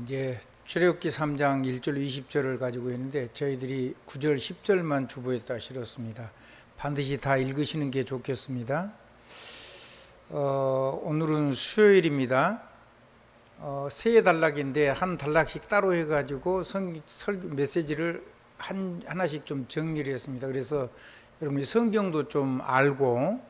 이제 출애굽기 3장 1절 20절을 가지고 있는데 저희들이 9절 10절만 주보에다 실었습니다. 반드시 다 읽으시는 게 좋겠습니다. 오늘은 수요일입니다. 세 단락인데 한 단락씩 따로 해가지고 메시지를 하나씩 좀 정리를 했습니다. 그래서 여러분이 성경도 좀 알고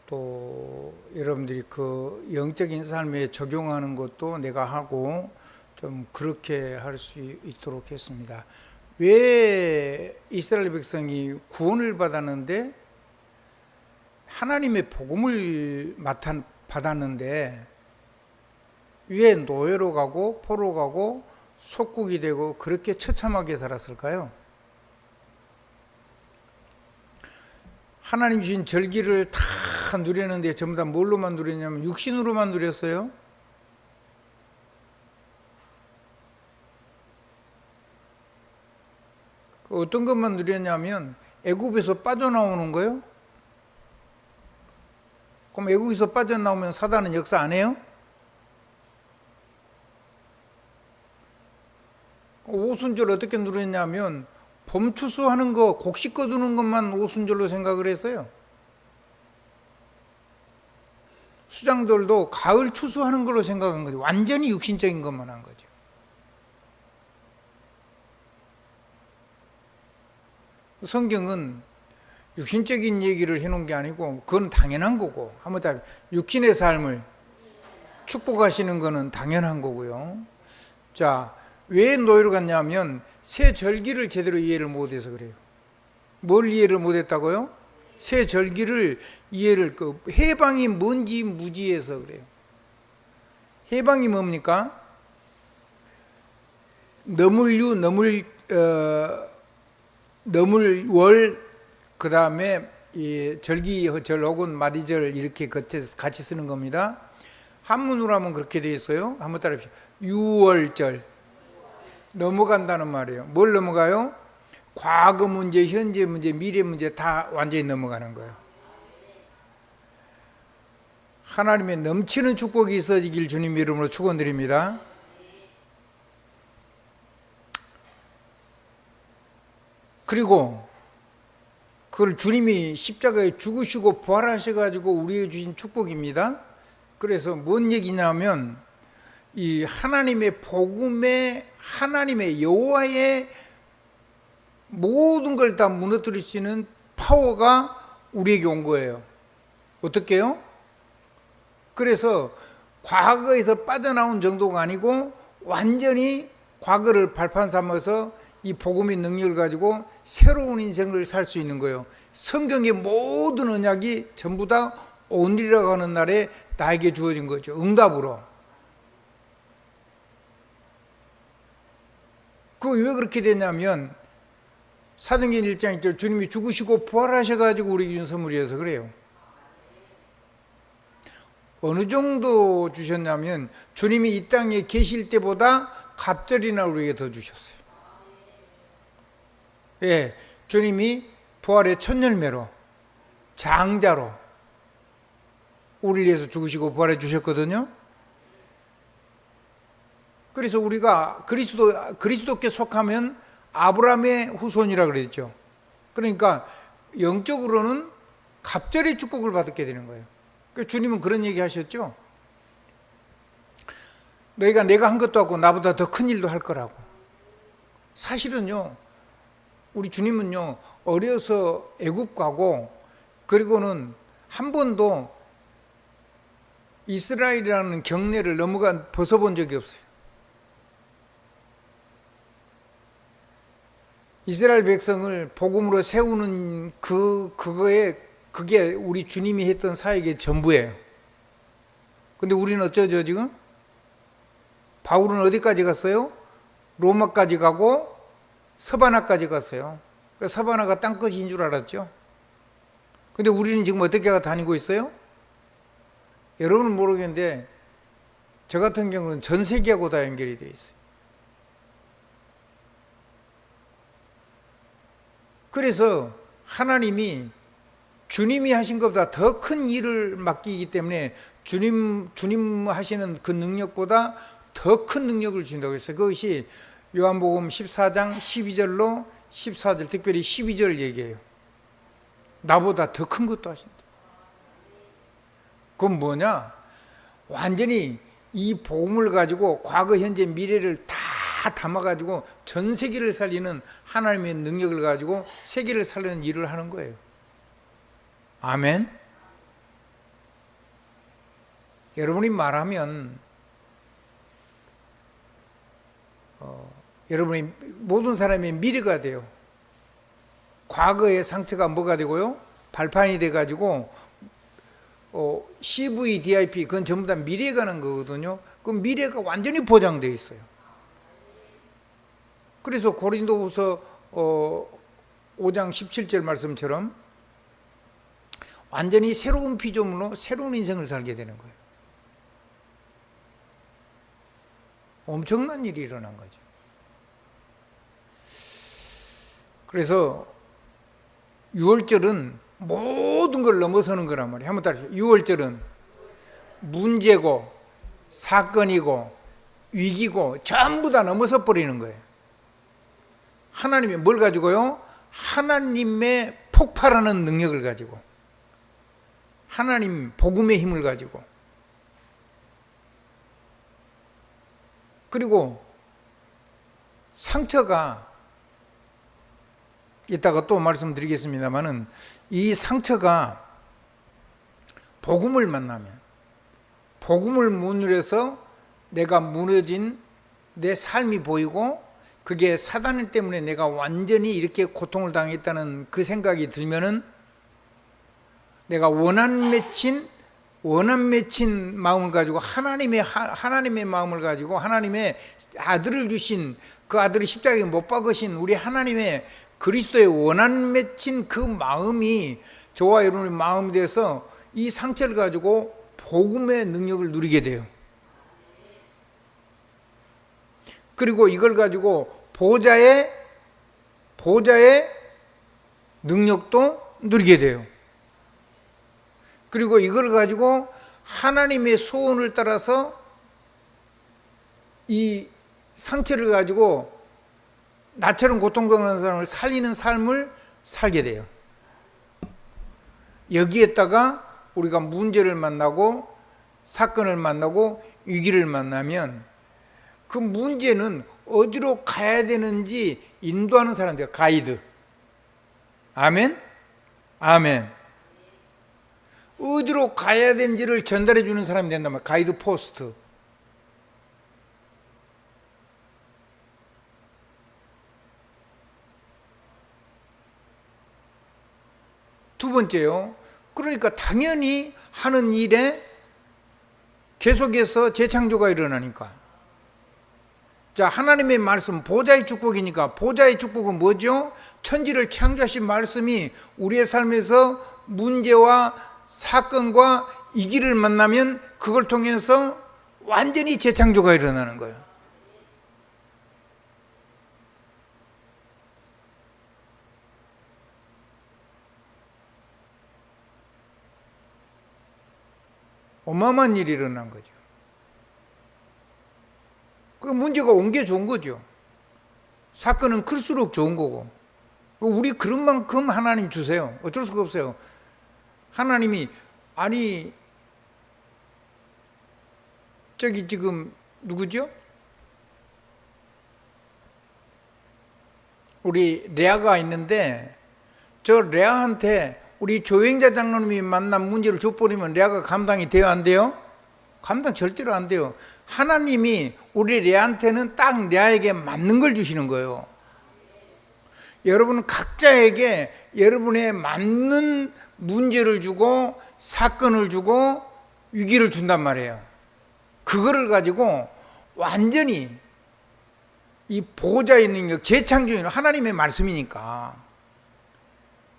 또 여러분들이 그 영적인 삶에 적용하는 것도 내가 하고 좀 그렇게 할 수 있도록 했습니다. 왜 이스라엘 백성이 구원을 받았는데 하나님의 복음을 받았는데 왜 노예로 가고 포로 가고 속국이 되고 그렇게 처참하게 살았을까요? 하나님 주신 절기를 다 누렸는데 전부 다 뭘로만 누렸냐면 육신으로만 누렸어요. 어떤 것만 누렸냐면 애굽에서 빠져나오는 거예요. 그럼 애굽에서 빠져나오면 사단은 역사 안 해요? 오순절 어떻게 누렸냐면 봄 추수하는 거, 곡식 거두는 것만 오순절로 생각을 했어요. 수장들도 가을 추수하는 걸로 생각한 거죠. 완전히 육신적인 것만 한 거죠. 성경은 육신적인 얘기를 해놓은 게 아니고 그건 당연한 거고 한번 다 육신의 삶을 축복하시는 거는 당연한 거고요. 자, 왜 노예로 갔냐면 새 절기를 제대로 이해를 못해서 그래요. 뭘 이해를 못했다고요? 새 절기를 이해를 해방이 뭔지 무지해서 그래요. 해방이 뭡니까? 너물월 그 다음에 절기절 혹은 마디절 이렇게 같이 쓰는 겁니다. 한문으로 하면 그렇게 되어 있어요. 한번 따라해보시죠. 유월절 넘어간다는 말이에요. 뭘 넘어가요? 과거 문제, 현재 문제, 미래 문제 다 완전히 넘어가는 거예요. 하나님의 넘치는 축복이 있어지길 주님 이름으로 축원드립니다. 그리고 그걸 주님이 십자가에 죽으시고 부활하셔가지고 우리에게 주신 축복입니다. 그래서 뭔 얘기냐면 이 하나님의 복음에 하나님의 여호와의 모든 걸 다 무너뜨릴 수 있는 파워가 우리에게 온 거예요. 어떻게요? 그래서 과거에서 빠져나온 정도가 아니고 완전히 과거를 발판 삼아서 이 복음의 능력을 가지고 새로운 인생을 살 수 있는 거예요. 성경의 모든 언약이 전부 다 오늘이라고 하는 날에 나에게 주어진 거죠. 응답으로. 그 왜 그렇게 됐냐면 사도행전 1장 1절 주님이 죽으시고 부활하셔가지고 우리에게 준 선물이어서 그래요. 어느 정도 주셨냐면 주님이 이 땅에 계실 때보다 갑절이나 우리에게 더 주셨어요. 예, 주님이 부활의 첫 열매로 장자로 우리를 위해서 죽으시고 부활해 주셨거든요. 그래서 우리가 그리스도께 속하면 아브라함의 후손이라 그랬죠. 그러니까 영적으로는 갑절의 축복을 받게 되는 거예요. 그러니까 주님은 그런 얘기 하셨죠. 너희가 내가 한 것도 하고 나보다 더 큰 일도 할 거라고. 사실은요, 우리 주님은요, 어려서 애굽 가고 그리고는 한 번도 이스라엘이라는 경내를 벗어본 적이 없어요. 이스라엘 백성을 복음으로 세우는 그게 우리 주님이 했던 사역의 전부예요. 근데 우리는 어쩌죠 지금? 바울은 어디까지 갔어요? 로마까지 가고 서바나까지 갔어요. 그러니까 서바나가 땅끝인 줄 알았죠. 근데 우리는 지금 어떻게 다니고 있어요? 여러분은 모르겠는데 저 같은 경우는 전 세계하고 다 연결이 되어 있어요. 그래서 하나님이 주님이 하신 것보다 더 큰 일을 맡기기 때문에 주님 하시는 그 능력보다 더 큰 능력을 준다고 했어요. 그것이 요한복음 14장 12절로 14절, 특별히 12절 얘기해요. 나보다 더 큰 것도 하신다. 그건 뭐냐? 완전히 이 복음을 가지고 과거, 현재, 미래를 다 담아가지고 전 세계를 살리는 하나님의 능력을 가지고 세계를 살리는 일을 하는 거예요. 아멘. 여러분이 말하면 여러분이 모든 사람의 미래가 돼요. 과거의 상처가 뭐가 되고요? 발판이 돼가지고 CVDIP 그건 전부 다 미래에 가는 거거든요. 그 미래가 완전히 보장되어 있어요. 그래서 고린도후서 5장 17절 말씀처럼 완전히 새로운 피조물로 새로운 인생을 살게 되는 거예요. 엄청난 일이 일어난 거죠. 그래서 6월절은 모든 걸 넘어서는 거란 말이에요. 한번 따라해요. 6월절은 문제고 사건이고 위기고 전부 다 넘어서 버리는 거예요. 하나님이 뭘 가지고요? 하나님의 폭발하는 능력을 가지고, 하나님 복음의 힘을 가지고, 그리고 상처가 이따가 또 말씀드리겠습니다만은 이 상처가 복음을 만나면, 복음을 못 누려서 내가 무너진 내 삶이 보이고 그게 사단 때문에 내가 완전히 이렇게 고통을 당했다는 그 생각이 들면은 내가 원한 맺힌 마음을 가지고 하나님의 마음을 가지고 하나님의 아들을 주신, 그 아들을 십자가에 못 박으신 우리 하나님의 그리스도의 원한 맺힌 그 마음이 저와 여러분의 마음이 돼서 이 상처를 가지고 복음의 능력을 누리게 돼요. 그리고 이걸 가지고 보좌의 능력도 누리게 돼요. 그리고 이걸 가지고 하나님의 소원을 따라서 이 상처를 가지고 나처럼 고통당하는 사람을 살리는 삶을 살게 돼요. 여기에다가 우리가 문제를 만나고 사건을 만나고 위기를 만나면 그 문제는 어디로 가야 되는지 인도하는 사람들, 가이드. 아멘? 아멘. 어디로 가야 되는지를 전달해 주는 사람이 된다면 가이드 포스트. 두 번째요. 그러니까 당연히 하는 일에 계속해서 재창조가 일어나니까. 자, 하나님의 말씀, 보좌의 축복이니까 보좌의 축복은 뭐죠? 천지를 창조하신 말씀이 우리의 삶에서 문제와 사건과 위기를 만나면 그걸 통해서 완전히 재창조가 일어나는 거예요. 어마어마한 일이 일어난 거죠. 그 문제가 온 게 좋은 거죠. 사건은 클수록 좋은 거고. 우리 그런 만큼 하나님 주세요. 어쩔 수가 없어요. 하나님이, 아니 저기 지금 누구죠? 우리 레아가 있는데 저 레아한테 우리 조행자 장로님이 만난 문제를 줘버리면 레아가 감당이 돼요, 안 돼요? 감당 절대로 안 돼요. 하나님이 우리 레아한테는 딱 레아에게 맞는 걸 주시는 거예요. 여러분은 각자에게 여러분의 맞는 문제를 주고 사건을 주고 위기를 준단 말이에요. 그거를 가지고 완전히 이 보호자의 능력, 재창조는 하나님의 말씀이니까.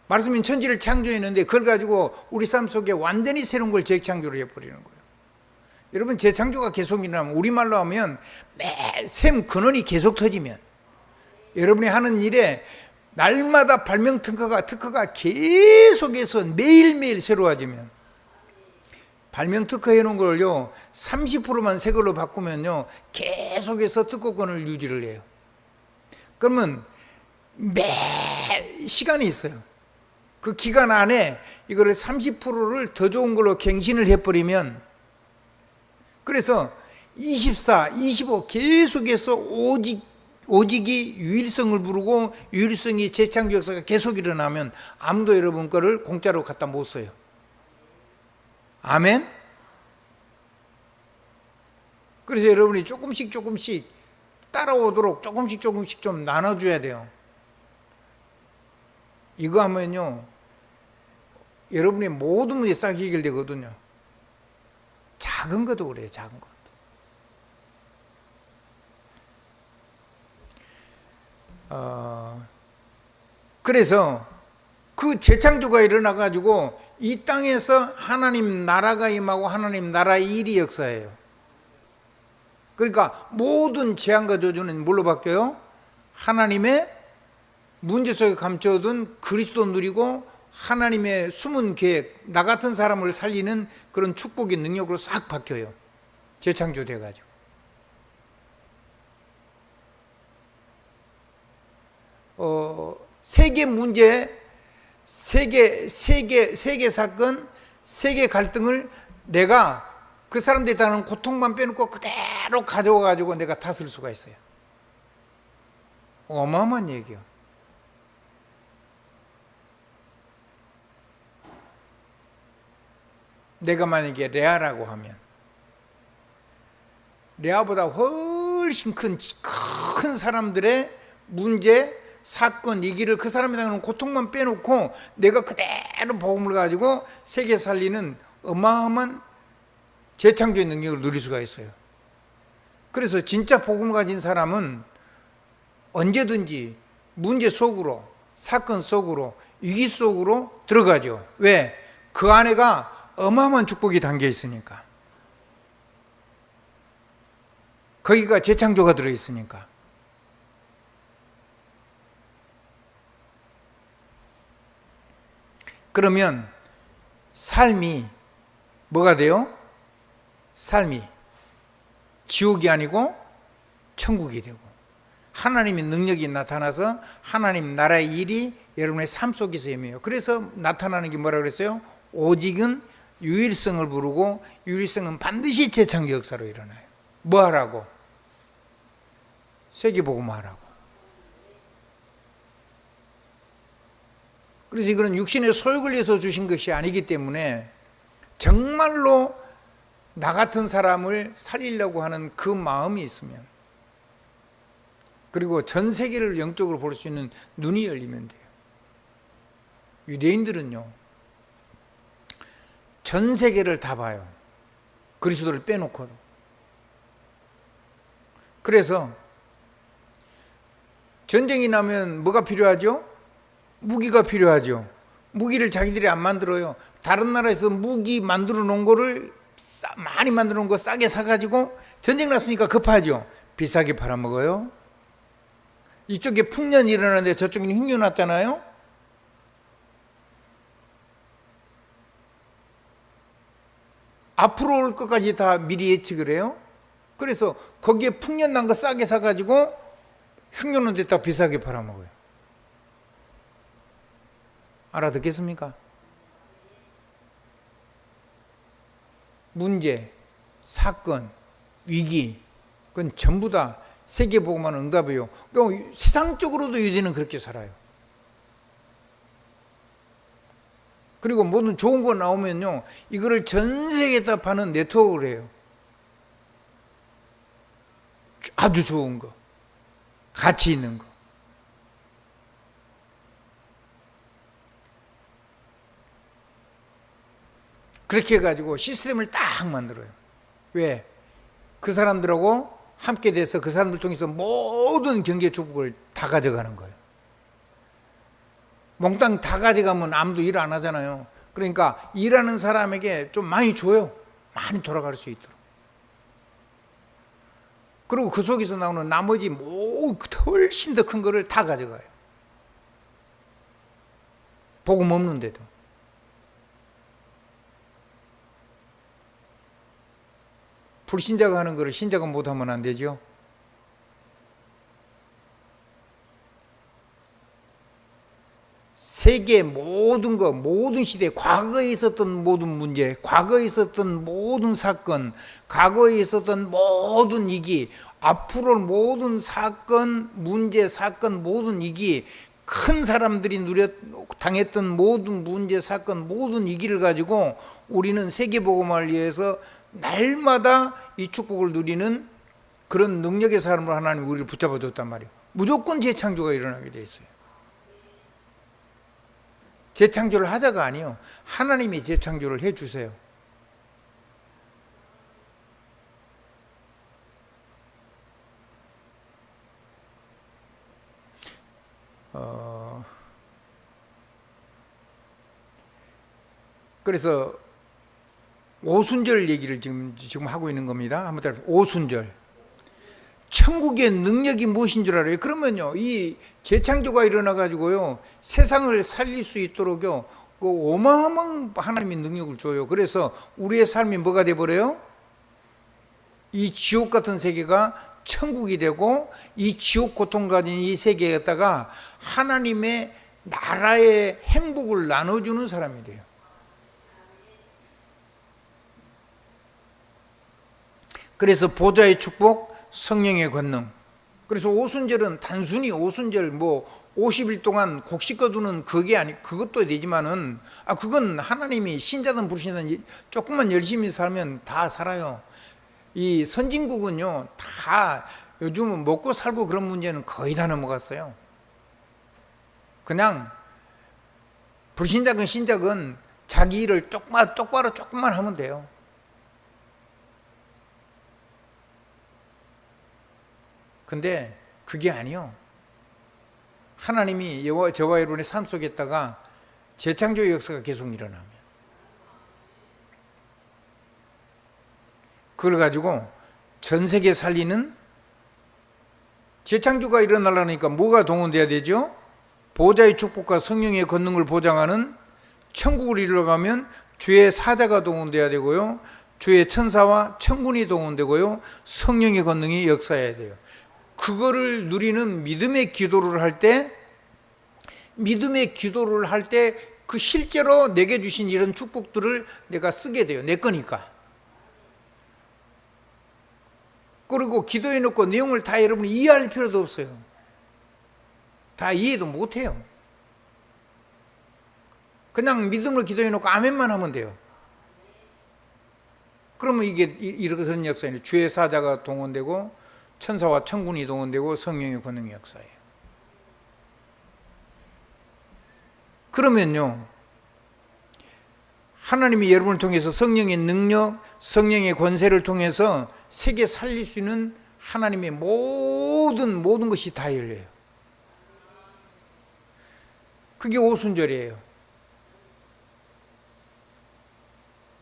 말씀인 천지를 창조했는데 그걸 가지고 우리 삶 속에 완전히 새로운 걸 재창조를 해버리는 거예요. 여러분, 재창조가 계속 일어나면, 우리말로 하면 샘 근원이 계속 터지면, 여러분이 하는 일에 날마다 발명 특허가 계속해서 매일매일 새로워지면, 발명 특허 해놓은 걸요 30%만 새 걸로 바꾸면요 계속해서 특허권을 유지를 해요. 그러면 매 시간이 있어요. 그 기간 안에 이거를 30%를 더 좋은 걸로 갱신을 해버리면, 그래서 24, 25 계속해서 오직이 유일성을 부르고 유일성이 재창조 역사가 계속 일어나면 아무도 여러분 거를 공짜로 갖다 못 써요. 아멘? 그래서 여러분이 조금씩 따라오도록 조금씩 좀 나눠줘야 돼요. 이거 하면요 여러분의 모든 문제 싹 해결되거든요. 작은 것도 그래요. 작은 것. 그래서 그 재창조가 일어나가지고 이 땅에서 하나님 나라가 임하고 하나님 나라의 일이 역사예요. 그러니까 모든 재앙과 저주는 뭘로 바뀌어요? 하나님의 문제 속에 감춰둔 그리스도 누리고 하나님의 숨은 계획, 나 같은 사람을 살리는 그런 축복의 능력으로 싹 바뀌어요. 재창조돼가지고. 세계 문제, 세계 사건, 세계 갈등을 내가 그 사람들이 당하는 고통만 빼놓고 그대로 가져와가지고 내가 다스릴 수가 있어요. 어마어마한 얘기요. 내가 만약에 레아라고 하면 레아보다 훨씬 큰 사람들의 문제, 사건, 이 길을 그 사람이 당하는 고통만 빼놓고 내가 그대로 복음을 가지고 세계 살리는 어마어마한 재창조의 능력을 누릴 수가 있어요. 그래서 진짜 복음을 가진 사람은 언제든지 문제 속으로, 사건 속으로, 위기 속으로 들어가죠. 왜? 그 안에가 어마어마한 축복이 담겨 있으니까. 거기가 재창조가 들어있으니까. 그러면 삶이 뭐가 돼요? 삶이 지옥이 아니고 천국이 되고 하나님의 능력이 나타나서 하나님 나라의 일이 여러분의 삶 속에서 임해요. 그래서 나타나는 게 뭐라 그랬어요? 오직은 유일성을 부르고 유일성은 반드시 재창조 역사로 일어나요. 뭐 하라고? 세계복음 하라고. 그래서 이거는 육신의 소욕을 위해서 주신 것이 아니기 때문에 정말로 나 같은 사람을 살리려고 하는 그 마음이 있으면, 그리고 전 세계를 영적으로 볼 수 있는 눈이 열리면 돼요. 유대인들은요 전 세계를 다 봐요. 그리스도를 빼놓고도. 그래서 전쟁이 나면 뭐가 필요하죠? 무기가 필요하죠. 무기를 자기들이 안 만들어요. 다른 나라에서 무기 만들어 놓은 거를 많이 만들어 놓은 거 싸게 사가지고 전쟁 났으니까 급하죠. 비싸게 팔아먹어요. 이쪽에 풍년이 일어나는데 저쪽에는 흉년 났잖아요. 앞으로 올 것까지 다 미리 예측을 해요. 그래서 거기에 풍년 난 거 싸게 사가지고 흉년은 됐다 비싸게 팔아먹어요. 알아듣겠습니까? 문제, 사건, 위기, 그건 전부 다 세계복음만 응답이에요. 그러니까 세상적으로도 유대인은 그렇게 살아요. 그리고 모든 좋은 거 나오면요 이거를 전 세계에다 파는 네트워크를 해요. 아주 좋은 거, 가치 있는 거. 그렇게 해가지고 시스템을 딱 만들어요. 왜? 그 사람들하고 함께 돼서 그 사람들 통해서 모든 경제 축복을 다 가져가는 거예요. 몽땅 다 가져가면 아무도 일 안 하잖아요. 그러니까 일하는 사람에게 좀 많이 줘요. 많이 돌아갈 수 있도록. 그리고 그 속에서 나오는 나머지 훨씬 더 큰 거를 다 가져가요. 복음 없는데도. 불신자가 하는 것을 신자가 못하면 안 되죠. 세계 모든 것, 모든 시대, 과거에 있었던 모든 문제, 과거에 있었던 모든 사건, 과거에 있었던 모든 위기, 앞으로 모든 사건, 문제, 사건, 모든 위기, 큰 사람들이 당했던 모든 문제, 사건, 모든 위기를 가지고 우리는 세계복음화를 위해서 날마다 이 축복을 누리는 그런 능력의 사람으로 하나님이 우리를 붙잡아 줬단 말이에요. 무조건 재창조가 일어나게 돼 있어요. 재창조를 하자가 아니에요. 하나님이 재창조를 해주세요. 그래서 오순절 얘기를 지금 하고 있는 겁니다. 한번 따라 오순절. 천국의 능력이 무엇인 줄 알아요? 그러면요, 이 재창조가 일어나 가지고요, 세상을 살릴 수 있도록요, 그 어마어마한 하나님의 능력을 줘요. 그래서 우리의 삶이 뭐가 돼 버려요? 이 지옥 같은 세계가 천국이 되고, 이 지옥 고통 가진 이 세계에다가 하나님의 나라의 행복을 나눠주는 사람이 돼요. 그래서 보좌의 축복, 성령의 권능. 그래서 오순절은 단순히 오순절 50일 동안 곡식 거두는 그게 그것도 되지만은, 그건 하나님이 신자든 불신자든 조금만 열심히 살면 다 살아요. 이 선진국은요, 다 요즘은 먹고 살고 그런 문제는 거의 다 넘어갔어요. 그냥 불신자건 신자건 자기 일을 똑바로 조금만 하면 돼요. 근데 그게 아니요. 하나님이 저와 여러분의 삶 속에다가 재창조의 역사가 계속 일어나면, 그걸 가지고 전 세계 살리는 재창조가 일어나려니까 뭐가 동원돼야 되죠? 보좌의 축복과 성령의 권능을 보장하는 천국을 이루어가면 주의 사자가 동원돼야 되고요, 주의 천사와 천군이 동원되고요, 성령의 권능이 역사해야 돼요. 그거를 누리는 믿음의 기도를 할 때, 그 실제로 내게 주신 이런 축복들을 내가 쓰게 돼요. 내 거니까. 그리고 기도해 놓고 내용을 다 여러분이 이해할 필요도 없어요. 다 이해도 못해요. 그냥 믿음으로 기도해 놓고 아멘만 하면 돼요. 그러면 이게 이렇게 그런 역사예요. 주의 사자가 동원되고 천사와 천군이 동원되고 성령의 권능의 역사예요. 그러면요, 하나님이 여러분을 통해서 성령의 능력, 성령의 권세를 통해서 세계 살릴 수 있는 하나님의 모든 것이 다 열려요. 그게 오순절이에요.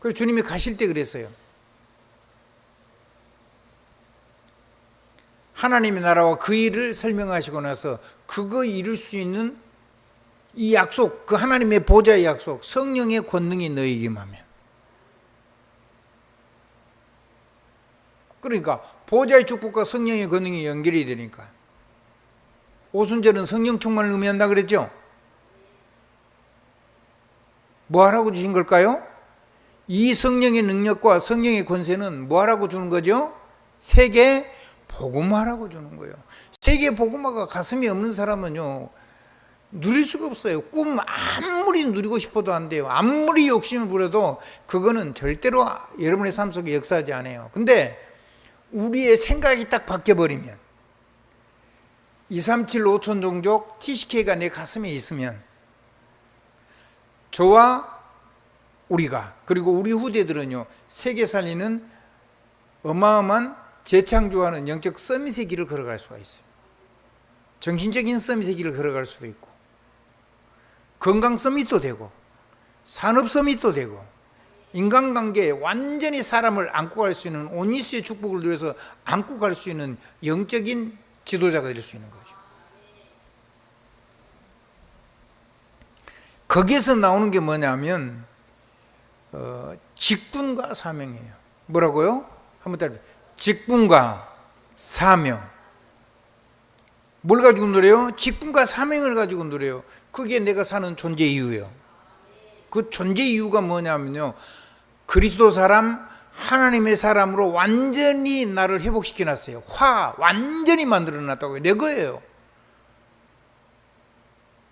그래서 주님이 가실 때 그랬어요. 하나님의 나라와 그 일을 설명하시고 나서 그거 이룰 수 있는 이 약속, 그 하나님의 보좌의 약속, 성령의 권능이 너희에게만 하면. 그러니까 보좌의 축복과 성령의 권능이 연결이 되니까. 오순절은 성령 충만을 의미한다 그랬죠? 뭐 하라고 주신 걸까요? 이 성령의 능력과 성령의 권세는 뭐 하라고 주는 거죠? 세계 복음화라고 주는 거예요. 세계 복음화가 가슴이 없는 사람은요, 누릴 수가 없어요. 꿈 아무리 누리고 싶어도 안 돼요. 아무리 욕심을 부려도 그거는 절대로 여러분의 삶 속에 역사하지 않아요. 근데 우리의 생각이 딱 바뀌어버리면, 237 5천 종족 TCK가 내 가슴에 있으면, 저와 우리가, 그리고 우리 후대들은요, 세계 살리는 어마어마한 재창조하는 영적 서밋의 길을 걸어갈 수가 있어요. 정신적인 서밋의 길을 걸어갈 수도 있고, 건강 서밋도 되고, 산업 서밋도 되고, 인간관계에 완전히 사람을 안고 갈 수 있는, 온니스의 축복을 누려서 안고 갈 수 있는 영적인 지도자가 될 수 있는 거죠. 거기에서 나오는 게 뭐냐면 직분과 사명이에요. 뭐라고요? 한번 따라. 직분과 사명. 뭘 가지고 누려요? 직분과 사명을 가지고 누려요. 그게 내가 사는 존재 이유예요. 그 존재 이유가 뭐냐면요, 그리스도 사람, 하나님의 사람으로 완전히 나를 회복시켜 놨어요. 완전히 만들어 놨다고요. 내 거예요.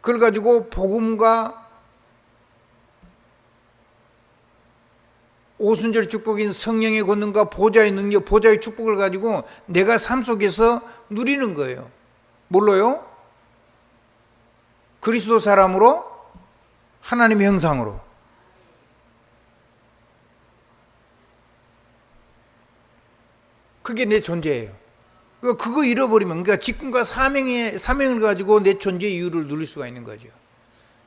그걸 가지고 복음과 오순절 축복인 성령의 권능과 보좌의 능력, 보좌의 축복을 가지고 내가 삶 속에서 누리는 거예요. 뭘로요? 그리스도 사람으로, 하나님의 형상으로. 그게 내 존재예요. 그거 잃어버리면, 그러니까 직분과 사명을 가지고 내 존재 이유를 누릴 수가 있는 거죠.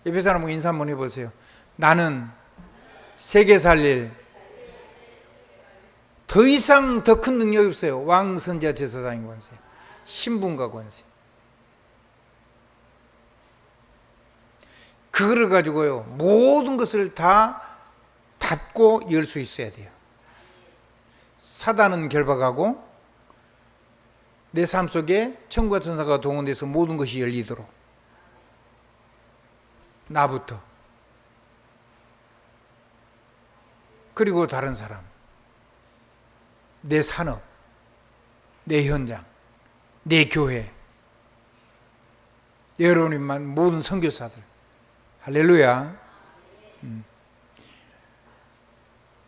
옆에 사람하고 인사 한번 해보세요. 나는 세계 살릴 더 이상 더 큰 능력이 없어요. 왕, 선지자, 제사장인 권세, 신분과 권세. 그거를 가지고요, 모든 것을 다 닫고 열 수 있어야 돼요. 사단은 결박하고 내 삶 속에 천국과 천사가 동원돼서 모든 것이 열리도록. 나부터, 그리고 다른 사람, 내 산업, 내 현장, 내 교회, 여러분만 모든 선교사들. 할렐루야.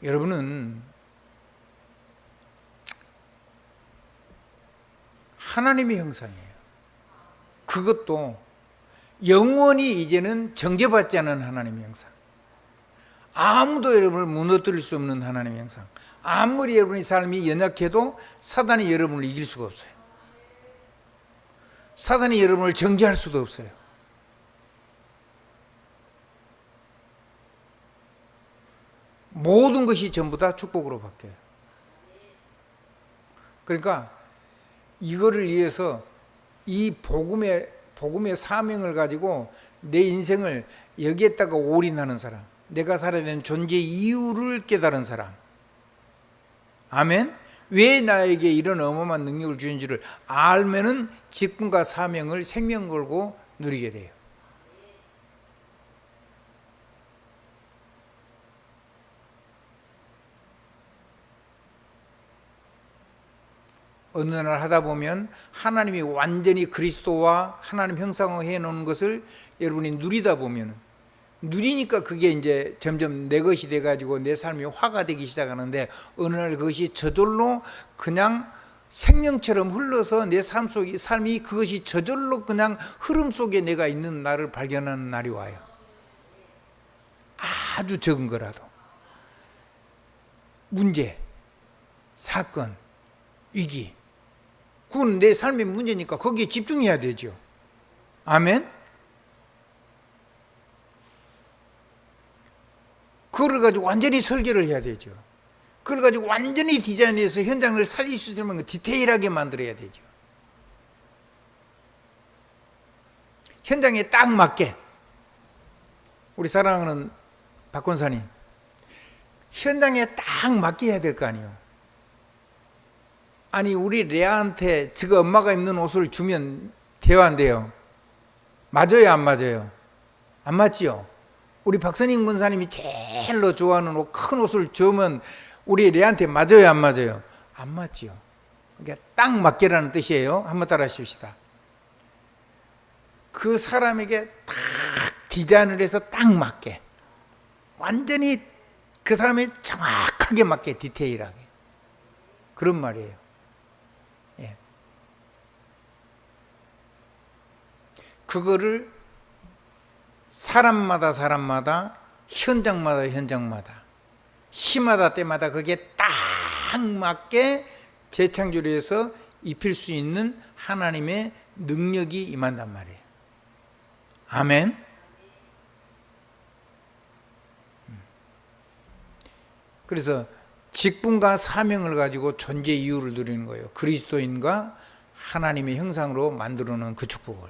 여러분은 하나님의 형상이에요. 그것도 영원히 이제는 정죄받지 않은 하나님의 형상. 아무도 여러분을 무너뜨릴 수 없는 하나님의 형상. 아무리 여러분의 삶이 연약해도 사단이 여러분을 이길 수가 없어요. 사단이 여러분을 정죄할 수도 없어요. 모든 것이 전부 다 축복으로 바뀌어요. 그러니까 이거를 위해서 이 복음의 사명을 가지고 내 인생을 여기에다가 올인하는 사람, 내가 살아야 되는 존재 이유를 깨달은 사람. 아멘. 왜 나에게 이런 어마어마한 능력을 주는지를 알면은 직분과 사명을 생명 걸고 누리게 돼요. 어느 날 하다 보면 하나님이 완전히 그리스도와 하나님 형상화 해놓은 것을 여러분이 누리다 보면, 누리니까 그게 이제 점점 내 것이 돼가지고 내 삶이 화가 되기 시작하는데, 어느 날 그것이 저절로 그냥 생명처럼 흘러서 내 삶이 그것이 저절로 그냥 흐름 속에 내가 있는 나를 발견하는 날이 와요. 아주 적은 거라도. 문제, 사건, 위기, 그건 내 삶의 문제니까 거기에 집중해야 되죠. 아멘. 그걸 가지고 완전히 설계를 해야 되죠. 그걸 가지고 완전히 디자인해서 현장을 살릴 수 있는 디테일하게 만들어야 되죠. 현장에 딱 맞게. 우리 사랑하는 박 권사님, 현장에 딱 맞게 해야 될 거 아니에요. 아니, 우리 레아한테 지가 엄마가 입는 옷을 주면 돼요, 안 돼요? 맞아요, 안 맞아요? 안 맞지요? 우리 박선임 권사님이 제일로 좋아하는 옷, 큰 옷을 주면 우리 레아한테 맞아요, 안 맞아요? 안 맞지요. 그러니까 딱 맞게라는 뜻이에요. 한번 따라 하십시다. 그 사람에게 딱 디자인을 해서 딱 맞게, 완전히 그 사람에 정확하게 맞게, 디테일하게. 그런 말이에요. 예. 그거를 사람마다 현장마다 시마다 때마다 그게 딱 맞게 재창조를 해서 입힐 수 있는 하나님의 능력이 임한단 말이에요. 아멘. 그래서 직분과 사명을 가지고 존재 이유를 누리는 거예요. 그리스도인과 하나님의 형상으로 만들어 놓은 그 축복을.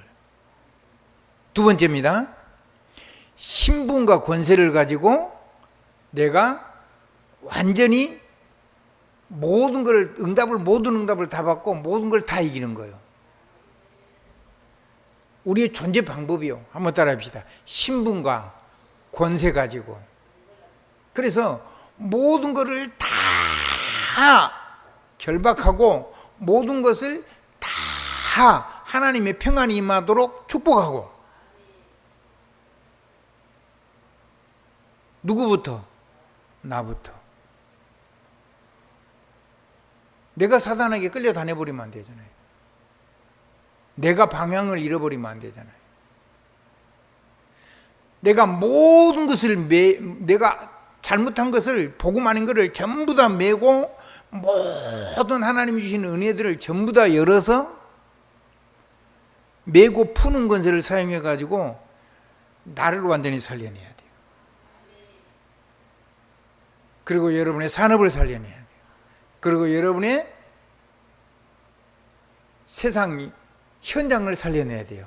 두 번째입니다. 신분과 권세를 가지고 내가 완전히 모든 응답을 다 받고 모든 걸 다 이기는 거예요. 우리의 존재 방법이요. 한번 따라합시다. 신분과 권세 가지고. 그래서 모든 것을 다 결박하고 모든 것을 다 하나님의 평안이 임하도록 축복하고. 누구부터? 나부터. 내가 사단에게 끌려다녀버리면 안 되잖아요. 내가 방향을 잃어버리면 안 되잖아요. 내가 모든 것을 내가 잘못한 것을, 복음 아닌 것을 전부 다 메고 모든 하나님이 주시는 은혜들을 전부 다 열어서 메고 푸는 권세를 사용해 가지고 나를 완전히 살려내야 돼요. 그리고 여러분의 산업을 살려내야 돼요. 그리고 여러분의 세상 현장을 살려내야 돼요.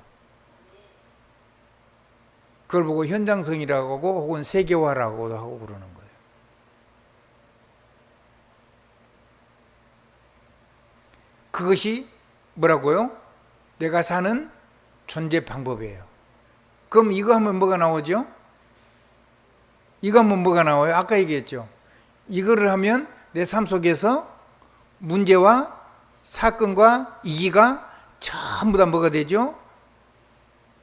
그걸 보고 현장성이라고 하고 혹은 세계화라고도 하고 그러는 거예요. 그것이 뭐라고요? 내가 사는 존재 방법이에요. 그럼 이거 하면 뭐가 나오죠? 이거 하면 뭐가 나와요? 아까 얘기했죠. 이거를 하면 내 삶 속에서 문제와 사건과 이기가 전부 다 뭐가 되죠?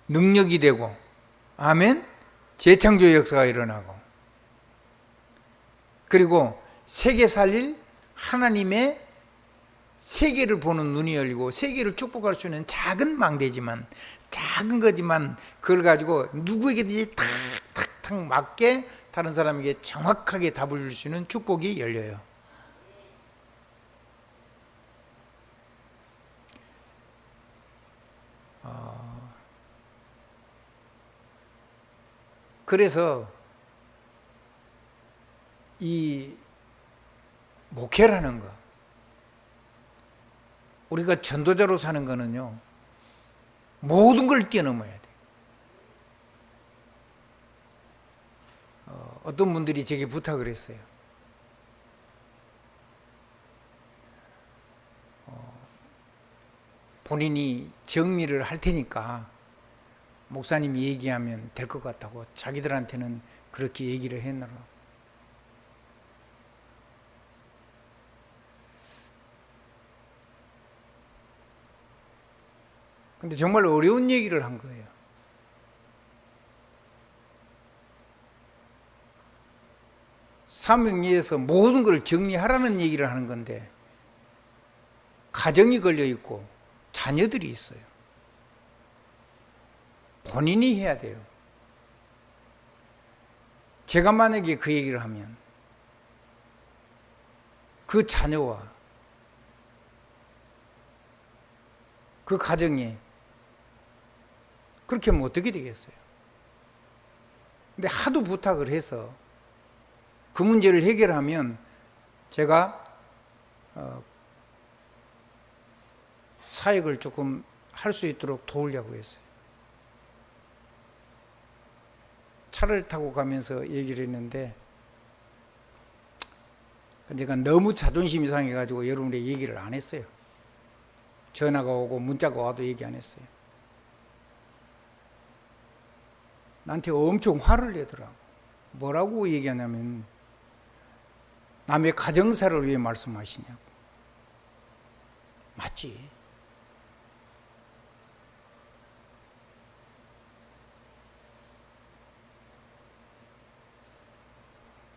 능력이 되고, 아멘? 재창조의 역사가 일어나고, 그리고 세계 살릴 하나님의 세계를 보는 눈이 열리고, 세계를 축복할 수 있는 작은 망대지만, 작은 거지만 그걸 가지고 누구에게든지 탁탁탁 맞게 다른 사람에게 정확하게 답을 줄 수 있는 축복이 열려요. 그래서 이 목회라는 거, 우리가 전도자로 사는 거는요, 모든 걸 뛰어넘어야 돼. 어떤 분들이 제게 부탁을 했어요. 본인이 정리를 할 테니까 목사님이 얘기하면 될 것 같다고 자기들한테는 그렇게 얘기를 했나라. 근데 정말 어려운 얘기를 한 거예요. 사명리에서 모든 걸 정리하라는 얘기를 하는 건데 가정이 걸려 있고 자녀들이 있어요. 본인이 해야 돼요. 제가 만약에 그 얘기를 하면 그 자녀와 그 가정이 그렇게 하면 어떻게 되겠어요? 근데 하도 부탁을 해서 그 문제를 해결하면 제가 사역을 조금 할 수 있도록 도우려고 했어요. 차를 타고 가면서 얘기를 했는데 내가 너무 자존심이 상해가지고 여러분에게 얘기를 안 했어요. 전화가 오고 문자가 와도 얘기 안 했어요. 나한테 엄청 화를 내더라고. 뭐라고 얘기하냐면 남의 가정사를 왜 말씀하시냐고. 맞지.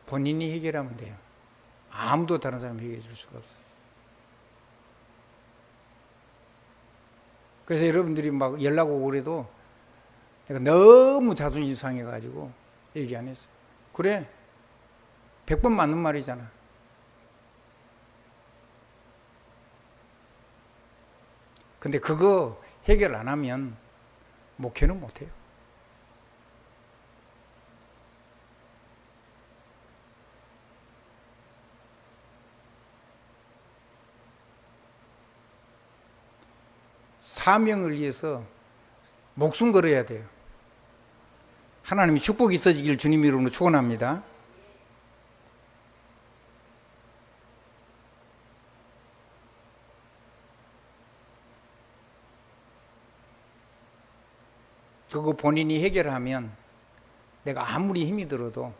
본인이 해결하면 돼요. 아무도 다른 사람이 해결해 줄 수가 없어요. 그래서 여러분들이 막 연락 오고 그래도 내가 너무 자존심 상해가지고 얘기 안 했어요. 그래, 100번 맞는 말이잖아. 근데 그거 해결 안 하면 목회는 못 해요. 사명을 위해서 목숨 걸어야 돼요. 하나님이 축복이 있어지길 주님 이름으로 축원합니다. 그거 본인이 해결하면 내가 아무리 힘이 들어도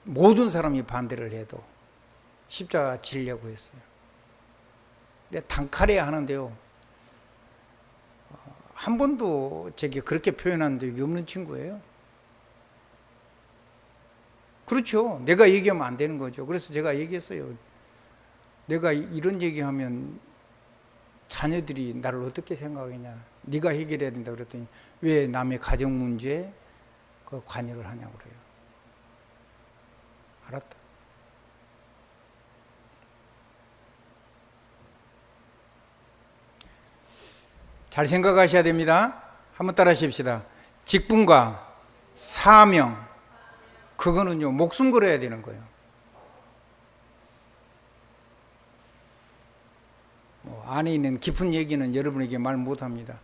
모든 사람이 반대를 해도 십자가 지려고 했어요. 근데 단칼해야 하는데요, 한 번도 제게 그렇게 표현한 적이 없는 친구예요. 그렇죠. 내가 얘기하면 안 되는 거죠. 그래서 제가 얘기했어요. 내가 이런 얘기하면 자녀들이 나를 어떻게 생각하냐. 네가 해결해야 된다 그랬더니 왜 남의 가정 문제에 그 관여를 하냐고 그래요. 알았다. 잘 생각하셔야 됩니다. 한번 따라 하십시다. 직분과 사명, 그거는요, 목숨 걸어야 되는 거예요. 안에 있는 깊은 얘기는 여러분에게 말 못합니다.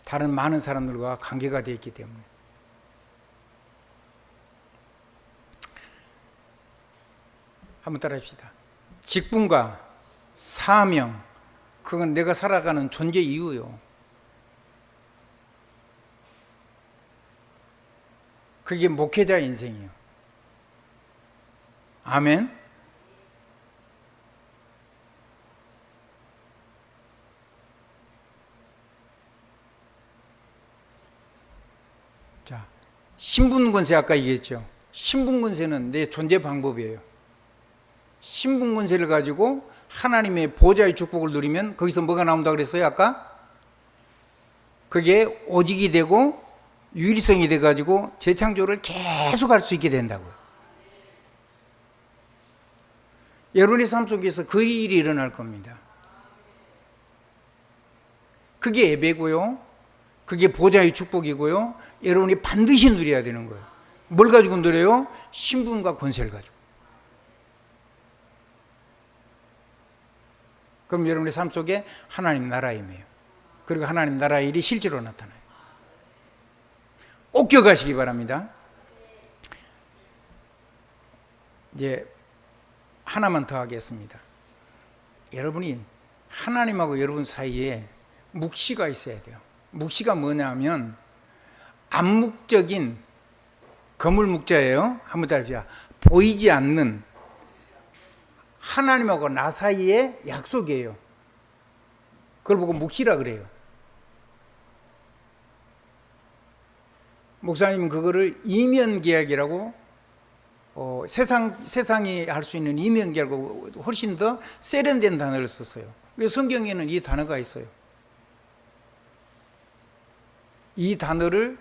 다른 많은 사람들과 관계가 되어 있기 때문에. 한번 따라 합시다. 직분과 사명, 그건 내가 살아가는 존재 이유요. 그게 목회자 인생이에요. 아멘. 자, 신분권세 아까 얘기했죠. 신분권세는 내 존재 방법이에요. 신분권세를 가지고 하나님의 보좌의 축복을 누리면 거기서 뭐가 나온다고 그랬어요 아까? 그게 오직이 되고 유일성이 돼가지고 재창조를 계속 할 수 있게 된다고요. 여러분의 삶 속에서 그 일이 일어날 겁니다. 그게 예배고요, 그게 보좌의 축복이고요, 여러분이 반드시 누려야 되는 거예요. 뭘 가지고 누려요? 신분과 권세를 가지고. 그럼 여러분의 삶 속에 하나님 나라의 임해요. 그리고 하나님 나라의 일이 실제로 나타나요. 꼭 기억하시기 바랍니다. 이제 하나만 더 하겠습니다. 여러분이 하나님하고 여러분 사이에 묵시가 있어야 돼요. 묵시가 뭐냐면 암묵적인 거물묵자예요. 한번 따라합시다. 보이지 않는 하나님하고 나 사이의 약속이에요. 그걸 보고 묵시라 그래요. 목사님은 그거를 이면계약이라고, 세상이 할 수 있는 이면계약하고 훨씬 더 세련된 단어를 썼어요. 성경에는 이 단어가 있어요. 이 단어를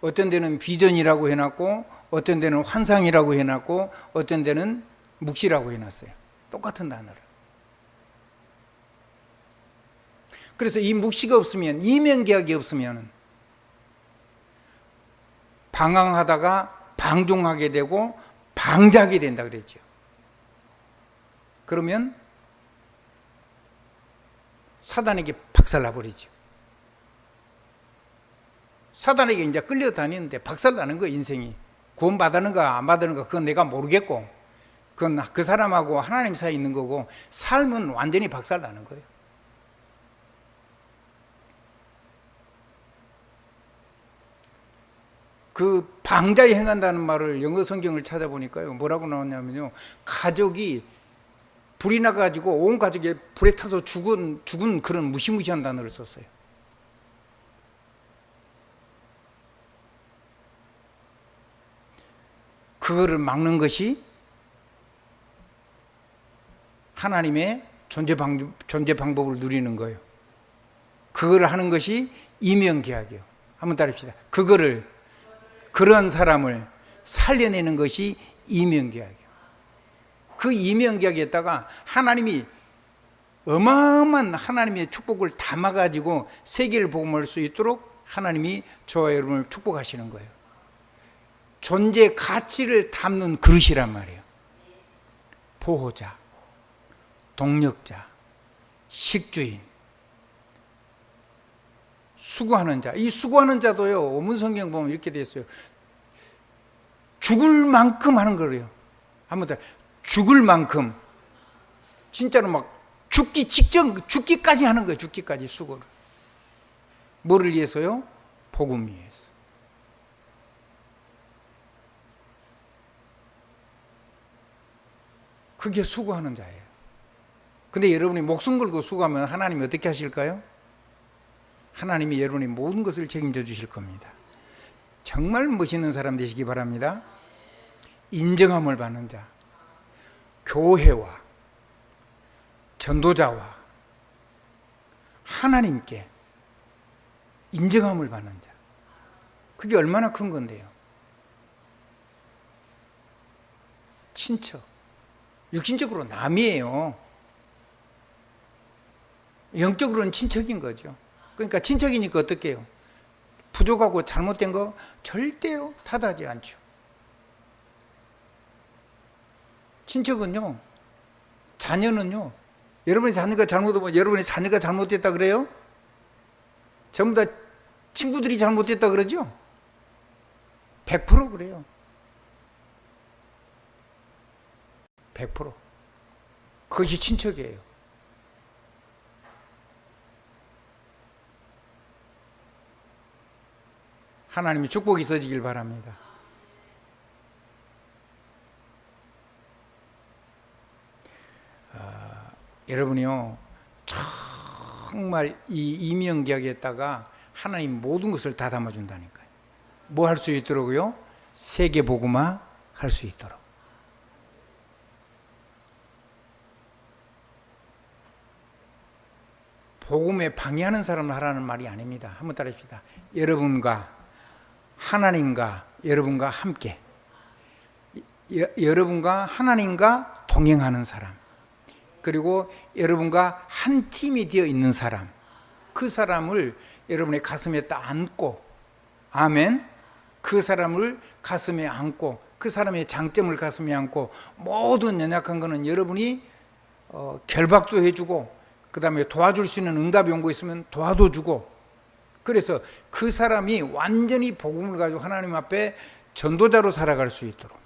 어떤 데는 비전이라고 해놨고, 어떤 데는 환상이라고 해놨고, 어떤 데는 묵시라고 해놨어요. 똑같은 단어를. 그래서 이 묵시가 없으면, 이면계약이 없으면 방황하다가 방종하게 되고 방작이 된다 그랬죠. 그러면 사단에게 박살나버리죠. 사단에게 이제 끌려다니는데 박살나는 거예요. 인생이 구원받았는가 안 받았는가 그건 내가 모르겠고, 그건 그 사람하고 하나님 사이에 있는 거고, 삶은 완전히 박살나는 거예요. 그 방자에 행한다는 말을 영어 성경을 찾아보니까요, 뭐라고 나왔냐면요, 가족이 불이 나가지고 온 가족이 불에 타서 죽은 그런 무시무시한 단어를 썼어요. 그거를 막는 것이 하나님의 존재 방법을 누리는 거예요. 그거를 하는 것이 이면계약이에요. 한번 따라합시다. 그런 사람을 살려내는 것이 이면계약이에요. 그 이면계약에다가 하나님이 어마어마한 하나님의 축복을 담아가지고 세계를 복음할 수 있도록 하나님이 저와 여러분을 축복하시는 거예요. 존재 가치를 담는 그릇이란 말이에요. 보호자, 동력자, 식주인, 수고하는 자. 이 수고하는 자도요, 원문 성경 보면 이렇게 되어 있어요. 죽을 만큼 하는 거예요. 한번 더. 죽을 만큼 진짜로 막 죽기 직전, 죽기까지 하는 거예요. 죽기까지 수고를. 뭐를 위해서요? 복음 위해서. 그게 수고하는 자예요. 근데 여러분이 목숨 걸고 수고하면 하나님이 어떻게 하실까요? 하나님이 여러분의 모든 것을 책임져 주실 겁니다. 정말 멋있는 사람 되시기 바랍니다. 인정함을 받는 자, 교회와 전도자와 하나님께 인정함을 받는 자, 그게 얼마나 큰 건데요. 친척, 육신적으로 남이에요. 영적으로는 친척인 거죠. 그러니까 친척이니까 어떻게 해요? 부족하고 잘못된 거 절대로 탓하지 않죠. 친척은요, 자녀는요, 여러분의 자녀가 잘못하면 여러분의 자녀가 잘못됐다 그래요? 전부 다 친구들이 잘못됐다 그러죠? 100% 그래요. 100%. 그것이 친척이에요. 하나님의 축복이 있어지길 바랍니다. 여러분이요, 정말 이 이명계약에다가 하나님 모든 것을 다 담아준다니까요. 뭐 할 수 있도록요? 세계복음화 할 수 있도록. 복음에 방해하는 사람을 하라는 말이 아닙니다. 한번 따라합시다. 여러분과 하나님과 여러분과 함께, 여러분과 하나님과 동행하는 사람, 그리고 여러분과 한 팀이 되어 있는 사람, 그 사람을 여러분의 가슴에 딱 안고, 아멘, 그 사람을 가슴에 안고, 그 사람의 장점을 가슴에 안고, 모든 연약한 거는 여러분이 결박도 해주고, 그 다음에 도와줄 수 있는 응답이 온 거 있으면 도와도 주고, 그래서 그 사람이 완전히 복음을 가지고 하나님 앞에 전도자로 살아갈 수 있도록,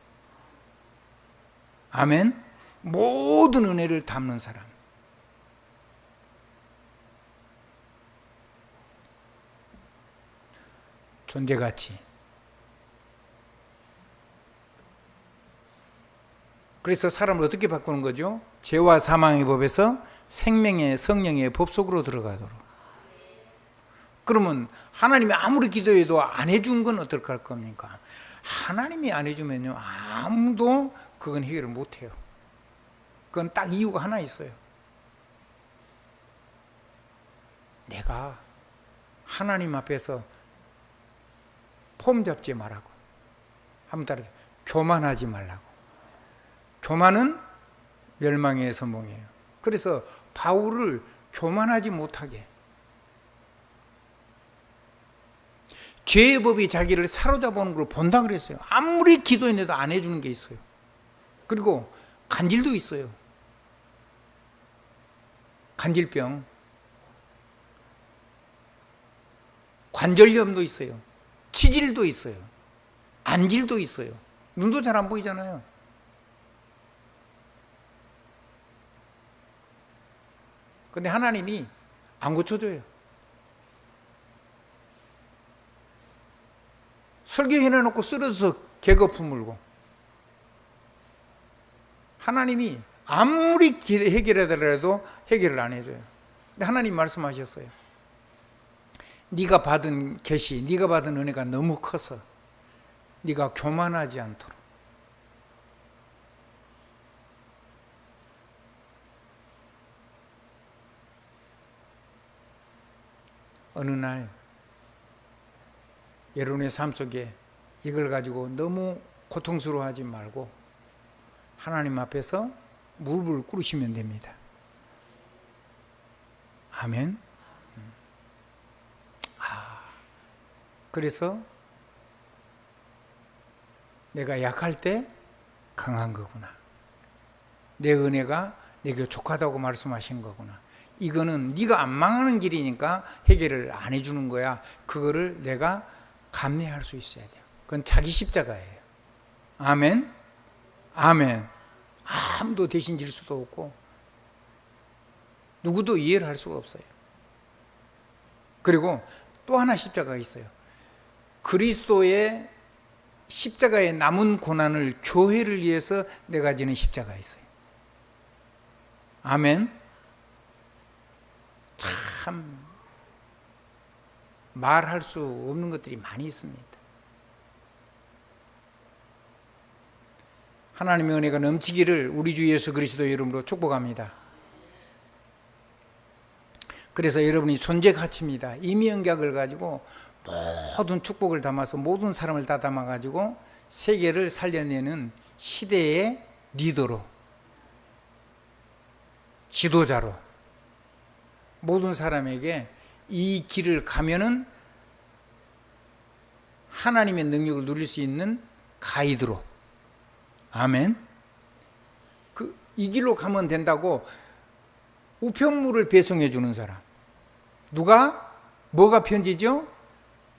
아멘, 모든 은혜를 담는 사람. 존재가치. 그래서 사람을 어떻게 바꾸는 거죠? 죄와 사망의 법에서 생명의 성령의 법 속으로 들어가도록. 그러면 하나님이 아무리 기도해도 안 해준 건 어떨까 할 겁니까? 하나님이 안 해주면요, 아무도 그건 해결을 못 해요. 그건 딱 이유가 하나 있어요. 내가 하나님 앞에서 폼 잡지 말라고. 한번 따라, 교만하지 말라고. 교만은 멸망의 선봉이에요. 그래서 바울을 교만하지 못하게, 죄의 법이 자기를 사로잡아오는 걸 본다 그랬어요. 아무리 기도했는데도 안 해주는 게 있어요. 그리고 간질도 있어요. 간질병, 관절염도 있어요. 치질도 있어요. 안질도 있어요. 눈도 잘 안 보이잖아요. 근데 하나님이 안 고쳐줘요. 설교해놓고 쓰러져서 개거품 물고. 하나님이 아무리 해결하더라도 해결을 안 해줘요. 근데 하나님 말씀하셨어요. 네가 받은 계시, 네가 받은 은혜가 너무 커서 네가 교만하지 않도록. 어느 날 여러분의 삶 속에 이걸 가지고 너무 고통스러워하지 말고 하나님 앞에서 무릎을 꿇으시면 됩니다. 아멘. 그래서 내가 약할 때 강한 거구나. 내 은혜가 내게 족하다고 말씀하신 거구나. 이거는 네가 안 망하는 길이니까 해결을 안 해주는 거야. 그거를 내가 감내할 수 있어야 돼요. 그건 자기 십자가예요. 아멘. 아멘. 아무도 대신 질 수도 없고 누구도 이해를 할 수가 없어요. 그리고 또 하나 십자가가 있어요. 그리스도의 십자가의 남은 고난을 교회를 위해서 내가 지는 십자가가 있어요. 아멘. 참 말할 수 없는 것들이 많이 있습니다. 하나님의 은혜가 넘치기를 우리 주 예수 그리스도의 이름으로 축복합니다. 그래서 여러분이 존재 가치입니다. 임의응약을 가지고 모든 축복을 담아서 모든 사람을 다 담아가지고 세계를 살려내는 시대의 리더로, 지도자로, 모든 사람에게 이 길을 가면은 하나님의 능력을 누릴 수 있는 가이드로. 아멘. 이 길로 가면 된다고 우편물을 배송해 주는 사람. 누가? 뭐가 편지죠?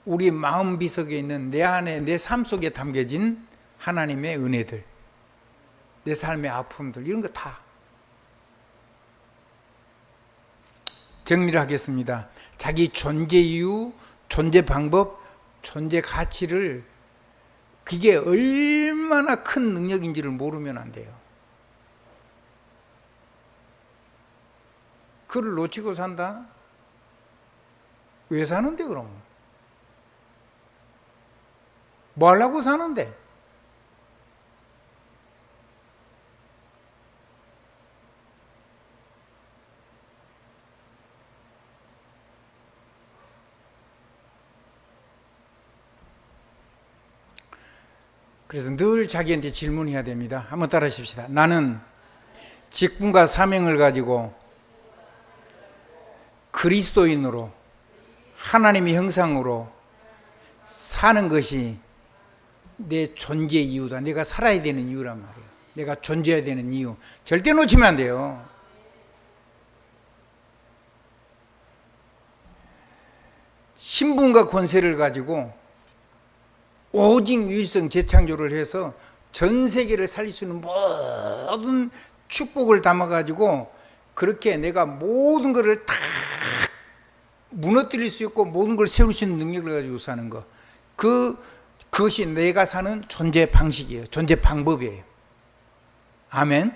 우리 마음 비석에 있는 내 안에, 내 삶 속에 담겨진 하나님의 은혜들, 내 삶의 아픔들, 이런 거 다. 정리를 하겠습니다. 자기 존재 이유, 존재 방법, 존재 가치를, 그게 얼마나 큰 능력인지를 모르면 안 돼요. 그를 놓치고 산다? 왜 사는데 그럼? 뭐 하려고 사는데? 그래서 늘 자기한테 질문해야 됩니다. 한번 따라 하십시다. 나는 직분과 사명을 가지고 그리스도인으로 하나님의 형상으로 사는 것이 내 존재 이유다. 내가 살아야 되는 이유란 말이에요. 내가 존재해야 되는 이유. 절대 놓치면 안 돼요. 신분과 권세를 가지고 오직 유일성 재창조를 해서 전 세계를 살릴 수 있는 모든 축복을 담아가지고 그렇게 내가 모든 것을 다 무너뜨릴 수 있고 모든 걸 세울 수 있는 능력을 가지고 사는 것. 그것이 내가 사는 존재 방식이에요. 존재 방법이에요. 아멘.